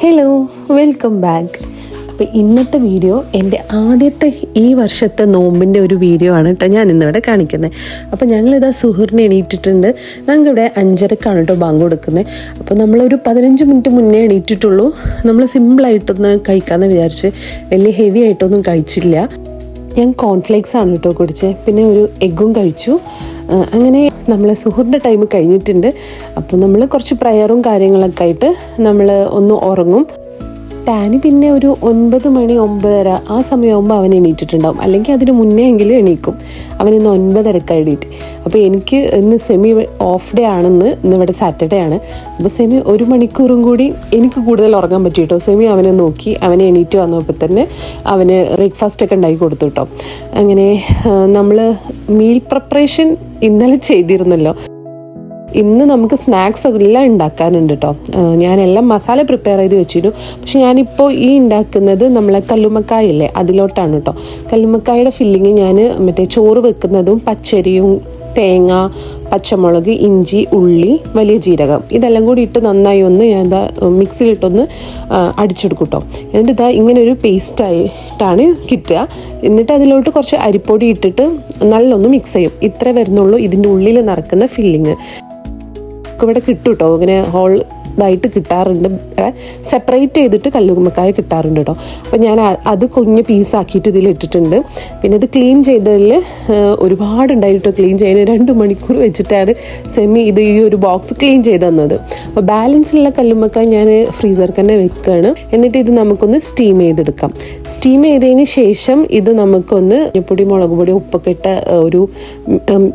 Hello, welcome back. അപ്പോൾ ഇന്നത്തെ video എൻ്റെ ആദ്യത്തെ ഈ വർഷത്തെ നോമ്പിൻ്റെ ഒരു വീഡിയോ ആണ് കേട്ടോ ഞാൻ ഇന്നിവിടെ കാണിക്കുന്നത്. അപ്പോൾ ഞങ്ങളിതാ സുഹൃനെ എണീറ്റിട്ടുണ്ട്. ഞങ്ങൾക്കിവിടെ 5:30 കേട്ടോ ബാങ്ക് കൊടുക്കുന്നത്. അപ്പോൾ നമ്മളൊരു 15 മിനിറ്റ് മുന്നേ എണീറ്റിട്ടുള്ളൂ. നമ്മൾ സിമ്പിളായിട്ടൊന്ന് കഴിക്കാമെന്ന് വിചാരിച്ച് വലിയ ഹെവി ആയിട്ടൊന്നും കഴിച്ചില്ല. ഞാൻ കോൺഫ്ലേക്സ് ആണ് കേട്ടോ കുടിച്ചത്, പിന്നെ ഒരു എഗ്ഗും കഴിച്ചു. അങ്ങനെ നമ്മളെ സുഹൃൻ്റെ ടൈം കഴിഞ്ഞിട്ടുണ്ട്. അപ്പോൾ നമ്മൾ കുറച്ച് പ്രയറും കാര്യങ്ങളൊക്കെ ആയിട്ട് നമ്മൾ ഒന്ന് ഉറങ്ങും. ടാനി പിന്നെ ഒരു 9 മണി 9:30 ആ സമയമാകുമ്പോൾ അവൻ എണീറ്റിട്ടുണ്ടാവും, അല്ലെങ്കിൽ അതിന് മുന്നേ എങ്കിലും എണീക്കും. അവനിന്ന് 9:30 എണീറ്റ്. അപ്പോൾ എനിക്ക് ഇന്ന് സെമി ഓഫ് ഡേ ആണെന്ന്, ഇന്നിവിടെ സാറ്റർഡേ ആണ്. അപ്പോൾ സെമി 1 മണിക്കൂറും കൂടി എനിക്ക് കൂടുതൽ ഉറങ്ങാൻ പറ്റും കേട്ടോ. സെമി അവനെ നോക്കി, അവനെ എണീറ്റ് വന്നപ്പോൾ തന്നെ അവന് ബ്രേക്ക്ഫാസ്റ്റ് ഒക്കെ ഉണ്ടാക്കി കൊടുത്തു കേട്ടോ. അങ്ങനെ നമ്മൾ മീൽ പ്രിപ്പറേഷൻ ഇന്നലെ ചെയ്തിരുന്നല്ലോ. ഇന്ന് നമുക്ക് സ്നാക്സ് എല്ലാം ഉണ്ടാക്കാനുണ്ട് കേട്ടോ. ഞാനെല്ലാം മസാല പ്രിപ്പയർ ചെയ്ത് വെച്ചിരുന്നു. പക്ഷെ ഞാനിപ്പോൾ ഈ ഉണ്ടാക്കുന്നത് നമ്മളെ കല്ലുമ്മക്കായ ഇല്ലേ, അതിലോട്ടാണ് കേട്ടോ. കല്ലുമ്മക്കായുടെ ഫില്ലിങ് ഞാൻ മറ്റേ ചോറ് വെക്കുന്നതും പച്ചരിയും തേങ്ങ, പച്ചമുളക്, ഇഞ്ചി, ഉള്ളി, വലിയ ജീരകം ഇതെല്ലാം കൂടി ഇട്ട് നന്നായി ഒന്ന് ഞാൻ ഇതാ മിക്സിയിലിട്ടൊന്ന് അടിച്ചെടുക്കും കേട്ടോ. എന്നിട്ട് ഇതാ ഇങ്ങനെ ഒരു പേസ്റ്റായിട്ടാണ് കിട്ടുക. എന്നിട്ട് അതിലോട്ട് കുറച്ച് അരിപ്പൊടി ഇട്ടിട്ട് നല്ലൊന്ന് മിക്സ് ചെയ്യും. ഇത്ര വരുന്നുള്ളൂ ഇതിൻ്റെ ഉള്ളിൽ നിറക്കുന്ന ഫില്ലിങ്. ഇവിടെ കിട്ടും കേട്ടോ, ഇങ്ങനെ ഹോൾ ഇതായിട്ട് കിട്ടാറുണ്ട്. സെപ്പറേറ്റ് ചെയ്തിട്ട് കല്ലുമ്മക്കായ കിട്ടാറുണ്ട് കേട്ടോ. അപ്പോൾ ഞാൻ അത് കുഞ്ഞ് പീസാക്കിയിട്ട് ഇതിലിട്ടിട്ടുണ്ട്. പിന്നെ ഇത് ക്ലീൻ ചെയ്തതിൽ ഒരുപാടുണ്ടായിട്ടോ. ക്ലീൻ ചെയ്യാൻ 2 മണിക്കൂർ വെച്ചിട്ടാണ് സെമി ഇത് ഈ ഒരു ബോക്സ് ക്ലീൻ ചെയ്ത് തന്നത്. അപ്പോൾ ബാലൻസുള്ള കല്ലുമ്മക്കായ ഞാൻ ഫ്രീസറിൽ തന്നെ വെക്കുകയാണ്. എന്നിട്ട് ഇത് നമുക്കൊന്ന് സ്റ്റീം ചെയ്തെടുക്കാം. സ്റ്റീം ചെയ്തതിന് ശേഷം ഇത് നമുക്കൊന്ന് മഞ്ഞൾപ്പൊടി, മുളക് പൊടി, ഉപ്പൊക്കെ ഇട്ട ഒരു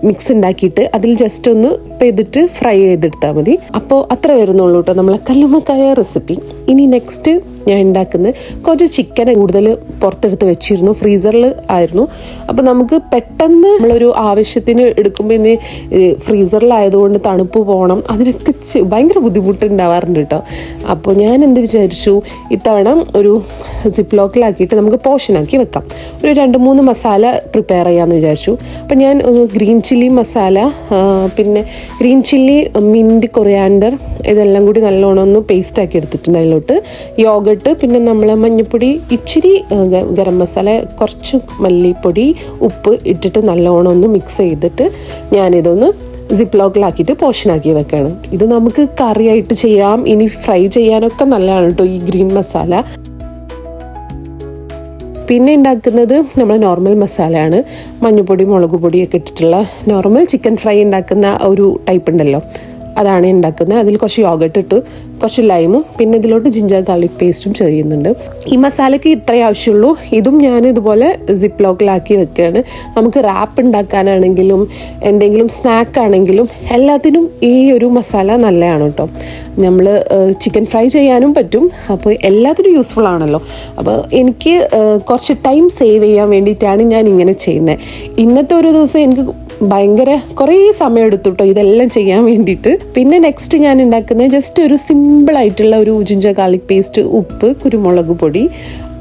മിക്സ് ഉണ്ടാക്കിയിട്ട് അതിൽ ജസ്റ്റ് ഒന്ന് ചെയ്തിട്ട് ഫ്രൈ ചെയ്തെടുത്താൽ മതി. അപ്പോൾ അത്ര വരുന്നുള്ളൂ കേട്ടോ നമ്മളെ കല്ലുമ്മക്കായ റെസിപ്പി. ഇനി നെക്സ്റ്റ് ഞാൻ ഉണ്ടാക്കുന്നത് കുറച്ച് ചിക്കൻ കൂടുതൽ പുറത്തെടുത്ത് വെച്ചിരുന്നു, ഫ്രീസറിൽ ആയിരുന്നു. അപ്പോൾ നമുക്ക് പെട്ടെന്ന് നമ്മളൊരു ആവശ്യത്തിന് എടുക്കുമ്പോൾ ഇനി ഫ്രീസറിലായതുകൊണ്ട് തണുപ്പ് പോകണം, അതിനൊക്കെ ഭയങ്കര ബുദ്ധിമുട്ടുണ്ടാവാറുണ്ട് കേട്ടോ. അപ്പോൾ ഞാൻ എന്ത് വിചാരിച്ചു, ഇത്തവണ ഒരു സിപ്പ് ലോക്കിലാക്കിയിട്ട് നമുക്ക് പോർഷനാക്കി വെക്കാം. ഒരു 2-3 മസാല പ്രിപ്പയർ ചെയ്യാമെന്ന് വിചാരിച്ചു. അപ്പോൾ ഞാൻ ഗ്രീൻ ചില്ലി മസാല, പിന്നെ ഗ്രീൻ ചില്ലി, മിൻറ്റ്, കൊറിയാൻഡർ ഇതെല്ലാം കൂടി നല്ലോണം ഒന്ന് പേസ്റ്റ് ആക്കി എടുത്തിട്ടുണ്ട്. അതിലോട്ട് യോഗട്ട്, പിന്നെ നമ്മൾ മഞ്ഞൾപ്പൊടി, ഇച്ചിരി ഗരം മസാല, കുറച്ച് മല്ലിപ്പൊടി, ഉപ്പ് ഇട്ടിട്ട് നല്ലോണം ഒന്ന് മിക്സ് ചെയ്തിട്ട് ഞാനിതൊന്ന് സിപ്പ് ലോക്കിലാക്കിയിട്ട് പോർഷനാക്കി വെക്കണം. ഇത് നമുക്ക് കറിയായിട്ട് ചെയ്യാം, ഇനി ഫ്രൈ ചെയ്യാനൊക്കെ നല്ലതാണ് കേട്ടോ ഈ ഗ്രീൻ മസാല. പിന്നെ ഉണ്ടാക്കുന്നത് നമ്മൾ നോർമൽ മസാലയാണ്. മഞ്ഞൾപ്പൊടി, മുളക് പൊടിയൊക്കെ ഇട്ടിട്ടുള്ള നോർമൽ ചിക്കൻ ഫ്രൈ ഉണ്ടാക്കുന്ന ഒരു ടൈപ്പ് ഉണ്ടല്ലോ, അതാണ് ഉണ്ടാക്കുന്നത്. അതിൽ കുറച്ച് യോഗട്ട് ഇട്ട് കുറച്ച് ലൈമും പിന്നെ ഇതിലോട്ട് ജിഞ്ചർ ഗാർലിക് പേസ്റ്റും ചെയ്യുന്നുണ്ട്. ഈ മസാലയ്ക്ക് ഇത്രയേ ആവശ്യമുള്ളൂ. ഇതും ഞാൻ ഇതുപോലെ സിപ്പ് ലോക്കിലാക്കി വെക്കുകയാണ്. നമുക്ക് റാപ്പ് ഉണ്ടാക്കാനാണെങ്കിലും എന്തെങ്കിലും സ്നാക്ക് ആണെങ്കിലും എല്ലാത്തിനും ഈ ഒരു മസാല നല്ലതാണ് കേട്ടോ. നമ്മൾ ചിക്കൻ ഫ്രൈ ചെയ്യാനും പറ്റും. അപ്പോൾ എല്ലാത്തിനും യൂസ്ഫുൾ ആണല്ലോ. അപ്പോൾ എനിക്ക് കുറച്ച് ടൈം സേവ് ചെയ്യാൻ വേണ്ടിയിട്ടാണ് ഞാൻ ഇങ്ങനെ ചെയ്യുന്നത്. ഇന്നത്തെ ഒരു ദിവസം എനിക്ക് ഭയങ്കര കുറേ സമയം എടുത്തു കേട്ടോ ഇതെല്ലാം ചെയ്യാൻ വേണ്ടിയിട്ട്. പിന്നെ നെക്സ്റ്റ് ഞാൻ ഉണ്ടാക്കുന്നത് ജസ്റ്റ് ഒരു സിമ്പിളായിട്ടുള്ള ഒരു ജിഞ്ചർ ഗാർലിക് പേസ്റ്റ്, ഉപ്പ്, കുരുമുളക് പൊടി,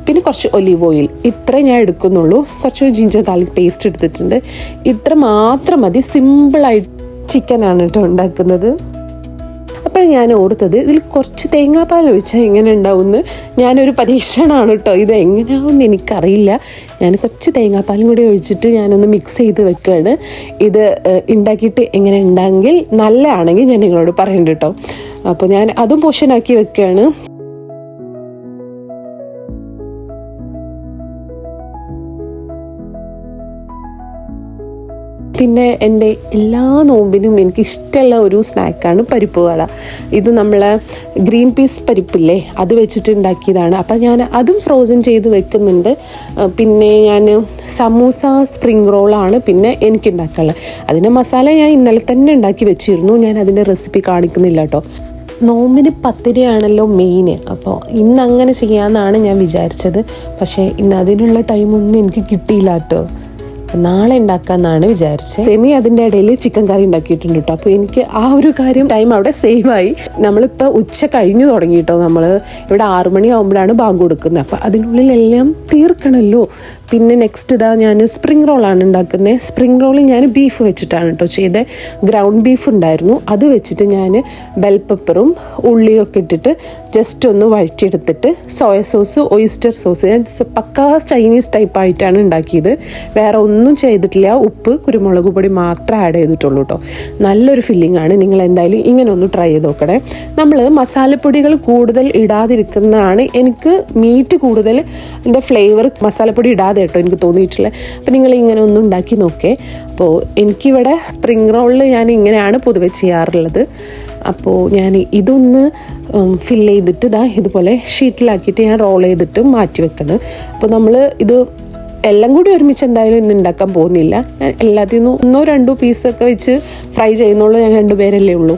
പിന്നെ കുറച്ച് ഒലീവ് ഓയിൽ, ഇത്രേ ഞാൻ എടുക്കുന്നുള്ളൂ. കുറച്ച് ജിഞ്ചർ ഗാർലിക് പേസ്റ്റ് എടുത്തിട്ടുണ്ട്. ഇത്ര മാത്രം മതി. സിമ്പിളായിട്ട് ചിക്കനാണ് കേട്ടോ ഉണ്ടാക്കുന്നത്. അപ്പോൾ ഞാൻ ഓർത്തത് ഇതിൽ കുറച്ച് തേങ്ങാപ്പാൽ ഒഴിച്ചാൽ എങ്ങനെ ഉണ്ടാവുമെന്ന്. ഞാനൊരു പരീക്ഷണമാണ് കേട്ടോ, ഇത് എങ്ങനെയാവുമെന്ന് എനിക്കറിയില്ല. ഞാൻ കുറച്ച് തേങ്ങാപ്പാലും കൂടി ഒഴിച്ചിട്ട് ഞാനൊന്ന് മിക്സ് ചെയ്ത് വെക്കുകയാണ്. ഇത് ഉണ്ടാക്കിയിട്ട് എങ്ങനെ ഉണ്ടെങ്കിൽ നല്ലതാണെങ്കിൽ ഞാൻ നിങ്ങളോട് പറയുന്നുണ്ട് കേട്ടോ. അപ്പോൾ ഞാൻ അതും പോർഷനാക്കി വെക്കുകയാണ്. പിന്നെ എൻ്റെ എല്ലാ നോമ്പിനും എനിക്കിഷ്ടമുള്ള ഒരു സ്നാക്കാണ് പരിപ്പ് വട. ഇത് നമ്മളെ ഗ്രീൻ പീസ് പരിപ്പില്ലേ, അത് വെച്ചിട്ട് ഉണ്ടാക്കിയതാണ്. അപ്പം ഞാൻ അതും ഫ്രോസൺ ചെയ്ത് വെക്കുന്നുണ്ട്. പിന്നെ ഞാൻ സമൂസ, സ്പ്രിങ് റോളാണ് പിന്നെ എനിക്ക് ഉണ്ടാക്കാനുള്ളത്. അതിൻ്റെ മസാല ഞാൻ ഇന്നലെ തന്നെ ഉണ്ടാക്കി വെച്ചിരുന്നു. ഞാൻ അതിൻ്റെ റെസിപ്പി കാണിക്കുന്നില്ല കേട്ടോ. നോമ്പിന് പത്തിരിയാണല്ലോ മെയിൻ. അപ്പോൾ ഇന്ന് അങ്ങനെ ചെയ്യാമെന്നാണ് ഞാൻ വിചാരിച്ചത്. പക്ഷേ ഇന്ന് അതിനുള്ള ടൈമൊന്നും എനിക്ക് കിട്ടിയില്ല കേട്ടോ. നാളെ ഉണ്ടാക്കാമെന്നാണ് വിചാരിച്ചത്. സെമി അതിൻ്റെ ഇടയിൽ ചിക്കൻ കറി ഉണ്ടാക്കിയിട്ടുണ്ട് കേട്ടോ. അപ്പോൾ എനിക്ക് ആ ഒരു കാര്യം ടൈം അവിടെ സേവ് ആയി. നമ്മളിപ്പോൾ ഉച്ച കഴിഞ്ഞു തുടങ്ങി കേട്ടോ. നമ്മൾ ഇവിടെ 6 മണിയാകുമ്പോഴാണ് ബാങ്ക് കൊടുക്കുന്നത്. അപ്പോൾ അതിനുള്ളിലെല്ലാം തീർക്കണമല്ലോ. പിന്നെ നെക്സ്റ്റ് ഇതാ ഞാൻ സ്പ്രിംഗ് റോളാണ് ഉണ്ടാക്കുന്നത്. സ്പ്രിംഗ് റോൾ ഞാൻ ബീഫ് വെച്ചിട്ടാണ് കേട്ടോ ചെയ്തത്. ഗ്രൗണ്ട് ബീഫ് ഉണ്ടായിരുന്നു, അത് വെച്ചിട്ട് ഞാൻ ബെൽ പെപ്പറും ഉള്ളിയൊക്കെ ഇട്ടിട്ട് ജസ്റ്റ് ഒന്ന് വഴറ്റിയെടുത്തിട്ട് സോയ സോസ്, ഒയിസ്റ്റർ സോസ്, ഞാൻ പക്കാ ചൈനീസ് ടൈപ്പ് ആയിട്ടാണ് ഉണ്ടാക്കിയത്. വേറെ ഒന്നും ചെയ്തിട്ടില്ല. ഉപ്പ്, കുരുമുളക് പൊടി മാത്രമേ ആഡ് ചെയ്തിട്ടുള്ളൂ കേട്ടോ. നല്ലൊരു ഫില്ലിംഗ് ആണ്. നിങ്ങൾ എന്തായാലും ഇങ്ങനെ ഒന്ന് ട്രൈ ചെയ്ത് നോക്കണേ. നമ്മൾ മസാലപ്പൊടികൾ കൂടുതൽ ഇടാതിരിക്കുന്നതാണ് എനിക്ക് മീറ്റ് കൂടുതൽ എൻ്റെ ഫ്ലേവർ മസാലപ്പൊടി ഇടാതെ കേട്ടോ എനിക്ക് തോന്നിയിട്ടുള്ളത്. അപ്പോൾ നിങ്ങൾ ഇങ്ങനെ ഒന്ന് ഉണ്ടാക്കി നോക്കേ. അപ്പോൾ എനിക്കിവിടെ സ്പ്രിംഗ് റോളിൽ ഞാൻ ഇങ്ങനെയാണ് പൊതുവെ ചെയ്യാറുള്ളത്. അപ്പോൾ ഞാൻ ഇതൊന്ന് ഫില്ല് ചെയ്തിട്ട് ഇതുപോലെ ഷീറ്റിലാക്കിയിട്ട് ഞാൻ റോൾ ചെയ്തിട്ട് മാറ്റി വെക്കണം. അപ്പോൾ നമ്മൾ ഇത് എല്ലാം കൂടി ഒരുമിച്ച് എന്തായാലും ഇന്ന് ഉണ്ടാക്കാൻ പോകുന്നില്ല. ഞാൻ എല്ലാത്തിൽ നിന്നും 1-2 പീസൊക്കെ വെച്ച് ഫ്രൈ ചെയ്യുന്നുള്ളൂ. ഞാൻ 2 പേരല്ലേ ഉള്ളൂ.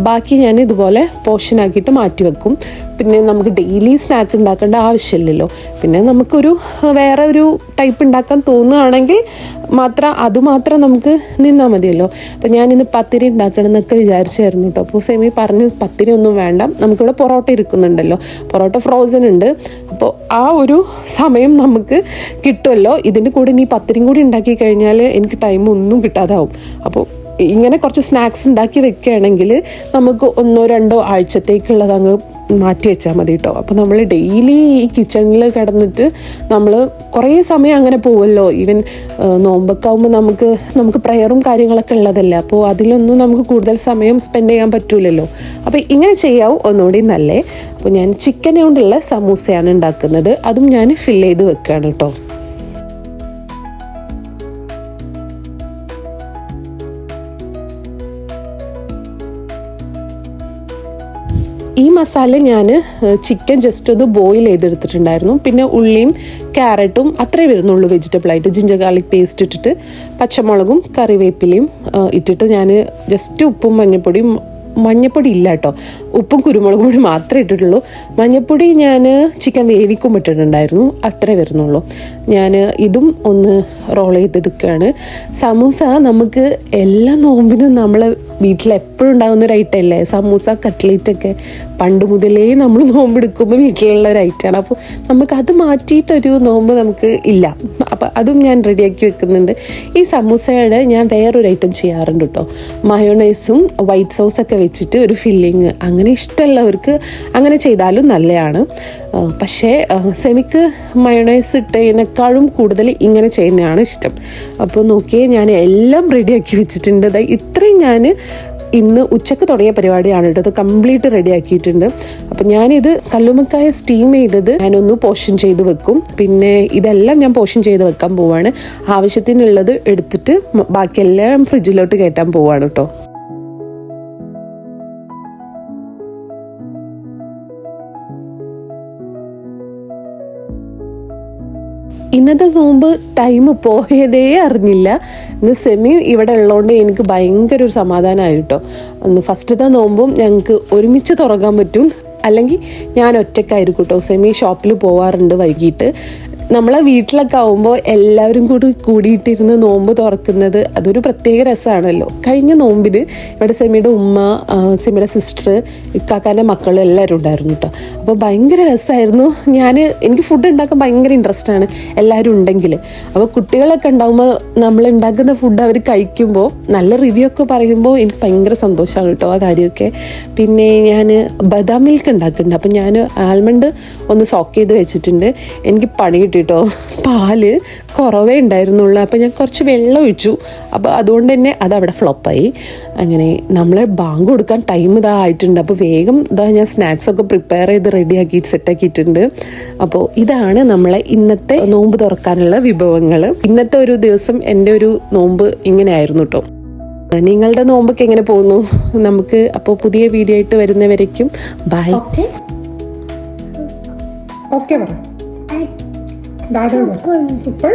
ബാക്കി ഞാൻ ഇതുപോലെ പോർഷനാക്കിയിട്ട് മാറ്റി വെക്കും. പിന്നെ നമുക്ക് ഡെയിലി സ്നാക്ക് ഉണ്ടാക്കേണ്ട ആവശ്യമില്ലല്ലോ. പിന്നെ നമുക്കൊരു വേറെ ഒരു ടൈപ്പ് ഉണ്ടാക്കാൻ തോന്നുകയാണെങ്കിൽ അതുമാത്രം നമുക്ക് നിന്നാൽ മതിയല്ലോ. അപ്പോൾ ഞാനിന്ന് പത്തിരി ഉണ്ടാക്കണം എന്നൊക്കെ വിചാരിച്ചായിരുന്നു കേട്ടോ. അപ്പോൾ സെമി പറഞ്ഞു പത്തിരി ഒന്നും വേണ്ട, നമുക്കിവിടെ പൊറോട്ട ഇരിക്കുന്നുണ്ടല്ലോ, പൊറോട്ട ഫ്രോസൺ ഉണ്ട്. അപ്പോൾ ആ ഒരു സമയം നമുക്ക് കിട്ടുമല്ലോ. ഇതിൻ്റെ കൂടെ ഇനി പത്തിരിയും കൂടി ഉണ്ടാക്കി കഴിഞ്ഞാൽ എനിക്ക് ടൈം ഒന്നും കിട്ടാതാവും. അപ്പോൾ ഇങ്ങനെ കുറച്ച് സ്നാക്സ് ഉണ്ടാക്കി വെക്കുകയാണെങ്കിൽ നമുക്ക് 1-2 ആഴ്ചത്തേക്കുള്ളത് അങ്ങ് മാറ്റി വെച്ചാൽ മതി കേട്ടോ. അപ്പോൾ നമ്മൾ ഡെയിലി ഈ കിച്ചണിൽ കിടന്നിട്ട് നമ്മൾ കുറേ സമയം അങ്ങനെ പോവുമല്ലോ. ഈവൻ നോമ്പൊക്കെ ആകുമ്പോൾ നമുക്ക് പ്രയറും കാര്യങ്ങളൊക്കെ ഉള്ളതല്ലേ. അപ്പോൾ അതിലൊന്നും നമുക്ക് കൂടുതൽ സമയം സ്പെൻഡ് ചെയ്യാൻ പറ്റൂലല്ലോ. അപ്പോൾ ഇങ്ങനെ ചെയ്യാവും ഒന്നുകൂടി നല്ലേ. അപ്പോൾ ഞാൻ ചിക്കൻ കൊണ്ടുള്ള സമൂസയാണ് ഉണ്ടാക്കുന്നത്. അതും ഞാൻ ഫില്ല് ചെയ്ത് വെക്കുകയാണ് കേട്ടോ. ഈ മസാല ഞാൻ ചിക്കൻ ജസ്റ്റ് ഒന്ന് ബോയിൽ ചെയ്തെടുത്തിട്ടുണ്ടായിരുന്നു. പിന്നെ ഉള്ളിയും ക്യാരറ്റും അത്രേ വരുന്നുള്ളൂ വെജിറ്റബിളായിട്ട്. ജിഞ്ചർ ഗാർലിക് പേസ്റ്റ് ഇട്ടിട്ട് പച്ചമുളകും കറിവേപ്പിലയും ഇട്ടിട്ട് ഞാൻ ജസ്റ്റ് ഉപ്പും മഞ്ഞപ്പൊടി ഇല്ല കേട്ടോ, ഉപ്പും കുരുമുളകും പൊടി മാത്രമേ ഇട്ടിട്ടുള്ളൂ. മഞ്ഞപ്പൊടി ഞാൻ ചിക്കൻ വേവിക്കുമ്പോൾ ഇട്ടിട്ടുണ്ടായിരുന്നു, അത്രേ വരുന്നുള്ളൂ. ഞാൻ ഇതും ഒന്ന് റോൾ ചെയ്തെടുക്കുകയാണ്. സമൂസ നമുക്ക് എല്ലാ നോമ്പിനും നമ്മളെ വീട്ടിൽ എപ്പോഴും ഉണ്ടാകുന്ന ഒരു ഐറ്റം അല്ലേ സമൂസ, കട്ട്ലേറ്റൊക്കെ. പണ്ട് മുതലേ നമ്മൾ നോമ്പെടുക്കുമ്പോൾ വീട്ടിലുള്ള ഒരു ഐറ്റമാണ്. അപ്പോൾ നമുക്കത് മാറ്റിയിട്ടൊരു നോമ്പ് നമുക്ക് ഇല്ല. അപ്പോൾ അതും ഞാൻ റെഡിയാക്കി വെക്കുന്നുണ്ട്. ഈ സമൂസയുടെ ഞാൻ വേറൊരു ഐറ്റം ചെയ്യാറുണ്ട് കേട്ടോ. മയോണൈസും വൈറ്റ് സോസൊക്കെ വെച്ചിട്ട് ഒരു ഫില്ലിങ്, അങ്ങനെ ഇഷ്ടമുള്ളവർക്ക് അങ്ങനെ ചെയ്താലും നല്ലതാണ്. പക്ഷേ സെമിക്ക് മയോണൈസ് ഇട്ടതിനേക്കാളും കൂടുതൽ ഇങ്ങനെ ചെയ്യുന്നതാണ് ഇഷ്ടം. അപ്പോൾ നോക്കിയേ, ഞാൻ എല്ലാം റെഡിയാക്കി വെച്ചിട്ടുണ്ട്. ഇത്രയും ഞാൻ ഇന്ന് ഉച്ചക്ക് തുടങ്ങിയ പരിപാടിയാണ് കേട്ടോ. അത് കംപ്ലീറ്റ് റെഡി ആക്കിയിട്ടുണ്ട്. അപ്പം ഞാനിത് കല്ലുമ്മക്കായ സ്റ്റീം ചെയ്തത് ഞാനൊന്ന് പോഷൻ ചെയ്ത് വെക്കും. പിന്നെ ഇതെല്ലാം ഞാൻ പോഷൻ ചെയ്ത് വെക്കാൻ പോവാണ്. ആവശ്യത്തിനുള്ളത് എടുത്തിട്ട് ബാക്കിയെല്ലാം ഫ്രിഡ്ജിലോട്ട് കയറ്റാൻ പോവാണ് കേട്ടോ. ഇന്നത്തെ നോമ്പ് ടൈം പോയതേ അറിഞ്ഞില്ല. ഇന്ന് സെമി ഇവിടെ ഉള്ളതുകൊണ്ട് എനിക്ക് ഭയങ്കര ഒരു സമാധാനമായി കേട്ടോ. അന്ന് ഫസ്റ്റത്തെ നോമ്പും ഞങ്ങൾക്ക് ഒരുമിച്ച് തുറക്കാൻ പറ്റും. അല്ലെങ്കിൽ ഞാൻ ഒറ്റയ്ക്കായിരിക്കും കേട്ടോ. സെമി ഷോപ്പിൽ പോവാറുണ്ട് വൈകിട്ട്. നമ്മളെ വീട്ടിലൊക്കെ ആവുമ്പോൾ എല്ലാവരും കൂടിയിട്ടിരുന്ന് നോമ്പ് തുറക്കുന്നത് അതൊരു പ്രത്യേക രസമാണല്ലോ. കഴിഞ്ഞ നോമ്പിന് ഇവിടെ സെമിയുടെ ഉമ്മ, സെമിയുടെ സിസ്റ്റർ, ഇക്കാക്കാൻ്റെ മക്കളും എല്ലാവരും ഉണ്ടായിരുന്നു കേട്ടോ. അപ്പോൾ ഭയങ്കര രസമായിരുന്നു. എനിക്ക് ഫുഡ് ഉണ്ടാക്കാൻ ഭയങ്കര ഇൻട്രസ്റ്റ് ആണ് എല്ലാവരും ഉണ്ടെങ്കിൽ. അപ്പോൾ കുട്ടികളൊക്കെ ഉണ്ടാകുമ്പോൾ നമ്മൾ ഉണ്ടാക്കുന്ന ഫുഡ് അവർ കഴിക്കുമ്പോൾ നല്ല റിവ്യൂ ഒക്കെ പറയുമ്പോൾ എനിക്ക് ഭയങ്കര സന്തോഷമാണ് കേട്ടോ ആ കാര്യമൊക്കെ. പിന്നെ ഞാൻ ബദാം മിൽക്ക് ഉണ്ടാക്കുന്നുണ്ട്. അപ്പം ഞാൻ ആൽമണ്ട് ഒന്ന് സോക്ക് ചെയ്ത് വെച്ചിട്ടുണ്ട്. എനിക്ക് പണി കിട്ടിട്ടോ, പാല് കുറവേ ഉണ്ടായിരുന്നുള്ളൂ. അപ്പോൾ ഞാൻ കുറച്ച് വെള്ളം ഒഴിച്ചു. അപ്പോൾ അതുകൊണ്ട് തന്നെ അതവിടെ ഫ്ലോപ്പായി. അങ്ങനെ നമ്മളെ ബാങ്ക് കൊടുക്കാൻ ടൈം ആയിട്ടുണ്ട്. അപ്പോൾ വേഗം ഞാൻ സ്നാക്സൊക്കെ പ്രിപ്പയർ ചെയ്ത് റെഡിയാക്കിയിട്ട് സെറ്റാക്കിയിട്ടുണ്ട്. അപ്പോൾ ഇതാണ് നമ്മളെ ഇന്നത്തെ നോമ്പ് തുറക്കാനുള്ള വിഭവങ്ങൾ. ഇന്നത്തെ ഒരു ദിവസം എൻ്റെ ഒരു നോമ്പ് ഇങ്ങനെയായിരുന്നു കേട്ടോ. നിങ്ങളുടെ നോമ്പൊക്കെ എങ്ങനെ പോകുന്നു? നമുക്ക് അപ്പോൾ പുതിയ വീഡിയോ ആയിട്ട് വരുന്നവരേക്കും ബൈ. ഓക്കെ പറ. സൂപ്പർ.